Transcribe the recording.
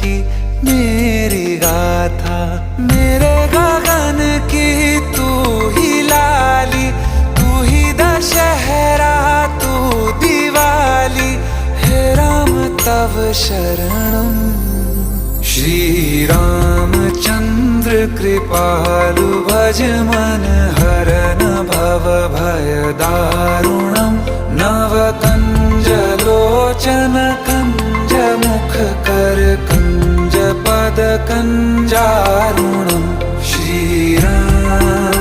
की मेरी गाथा, मेरे गगन की तू ही लाली, तू ही दशहरा तू दिवाली, हे राम तव शरणम। श्री रामचंद्र कृपालु भज मन हरन भव भय दारुणम, नव कंज लोचन कंज मुख कर कंज पद कंजारुणम। श्री राम